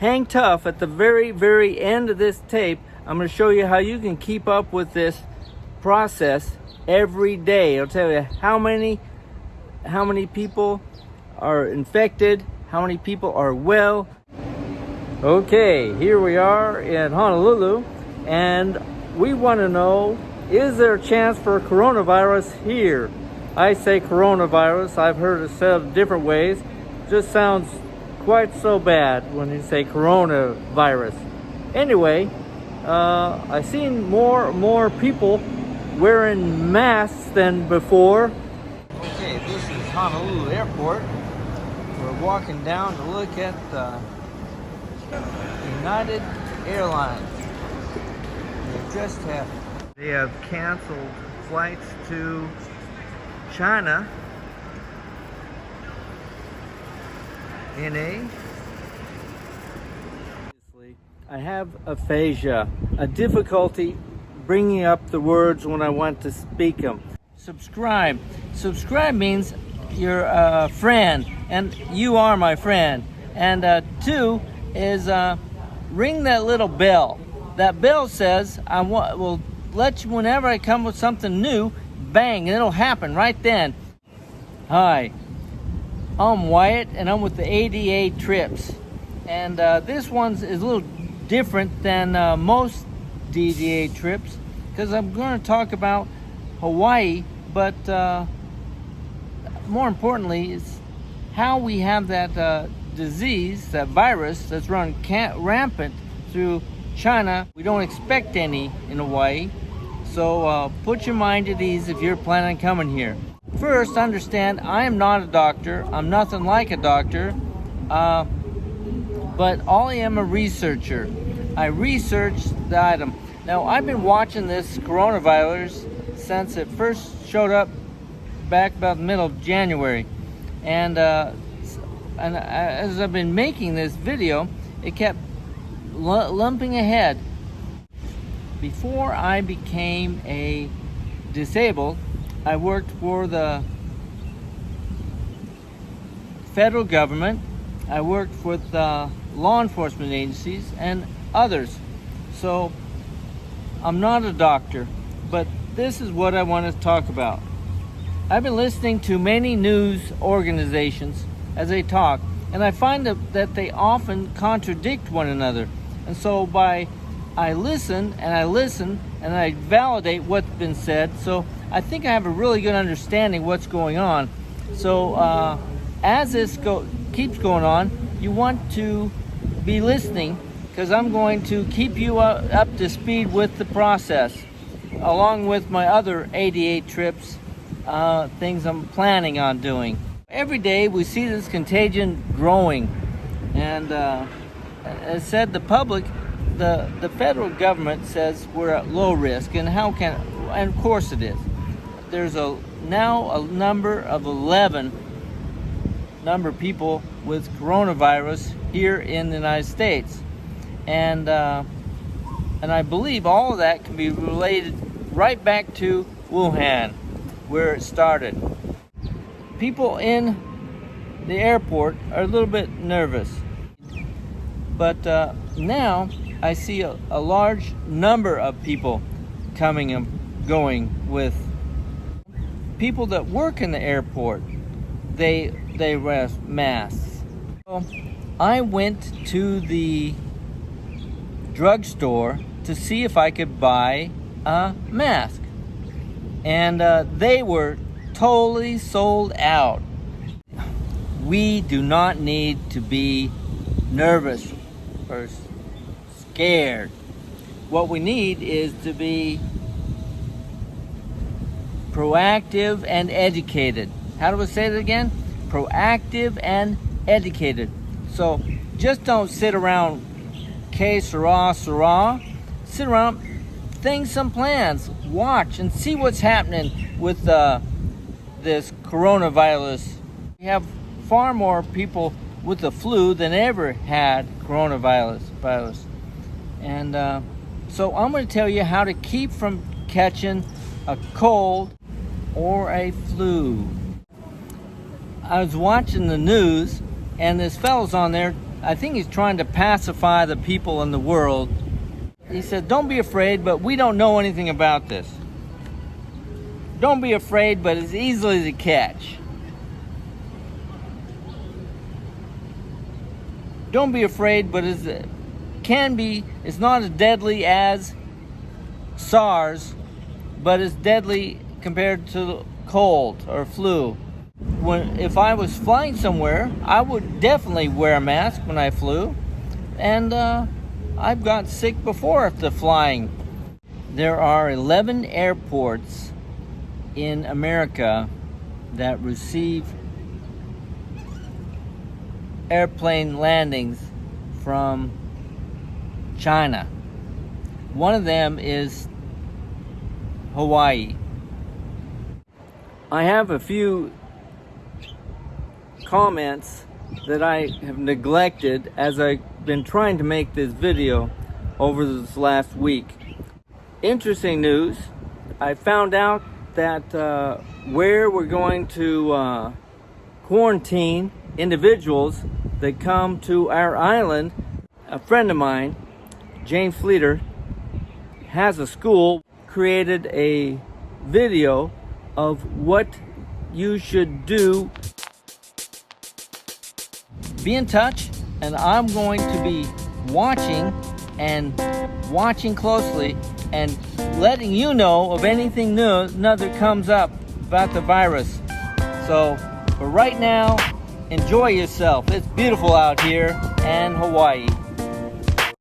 hang tough. At the very end of this tape, I'm going to show you how you can keep up with this process every day. I'll tell you how many people are infected, how many people are well. Okay, here we are in Honolulu, and we want to know, is there a chance for coronavirus here? I say coronavirus. I've heard it said different ways. Just sounds quite so bad when you say coronavirus. Anyway, I've seen more people wearing masks than before. Okay, this is Honolulu Airport. We're walking down to look at the United Airlines. They have canceled flights to China I have aphasia, a difficulty bringing up the words when I want to speak them. Subscribe. Subscribe means you're a friend, and you are my friend. And 2 is ring that little bell. That bell says will let you, whenever I come with something new, bang, and it'll happen right then. Hi, I'm Wyatt, and I'm with the 88 Trips. And this one is a little different than most DDA trips, because I'm going to talk about Hawaii, but more importantly, is how we have that disease, that virus that's run rampant through China. We don't expect any in Hawaii, so put your mind at ease if you're planning on coming here. First, understand I am not a doctor. I'm nothing like a doctor, but I am a researcher. I researched the item. Now, I've been watching this coronavirus since it first showed up back about the middle of January. And as I've been making this video, it kept lumping ahead. Before I became a disabled, I worked for the federal government. I worked with law enforcement agencies and others. So I'm not a doctor, but this is what I want to talk about. I've been listening to many news organizations as they talk, and I find that they often contradict one another. And so I listen and I validate what's been said. So I think I have a really good understanding of what's going on. So as this keeps going on, you want to be listening, because I'm going to keep you up to speed with the process, along with my other 88 trips, things I'm planning on doing. Every day we see this contagion growing, and as said, the public, the federal government says we're at low risk, and and of course it is. There's now a number of 11 people with coronavirus here in the United States, and I believe all of that can be related right back to Wuhan, where it started. People in the airport are a little bit nervous, but now I see a large number of people coming and going with people that work in the airport. They wear masks. So I went to the drugstore to see if I could buy a mask, and they were totally sold out. We do not need to be nervous or scared. What we need is to be proactive and educated. How do we say that again? Proactive and educated. So just don't sit around Sarah. Sit around, think some plans, watch and see what's happening with this coronavirus. We have far more people with the flu than ever had coronavirus. And so I'm going to tell you how to keep from catching a cold or a flu. I was watching the news, and this fellow's on there I think he's trying to pacify the people in the world. He said, don't be afraid, but we don't know anything about this. Don't be afraid, but it's easily to catch. Don't be afraid, but it's not as deadly as SARS, but it's deadly compared to cold or flu. If I was flying somewhere, I would definitely wear a mask when I flew. And I've got sick before after flying. There are 11 airports in America that receive airplane landings from China. One of them is Hawaii. I have a few comments that I have neglected as I've been trying to make this video over this last week. Interesting news, I found out that where we're going to quarantine individuals that come to our island, a friend of mine, James Fleeter, has a school, created a video of what you should do. Be in touch, and I'm going to be watching closely and letting you know of anything new that comes up about the virus. So for right now, enjoy yourself. It's beautiful out here in Hawaii.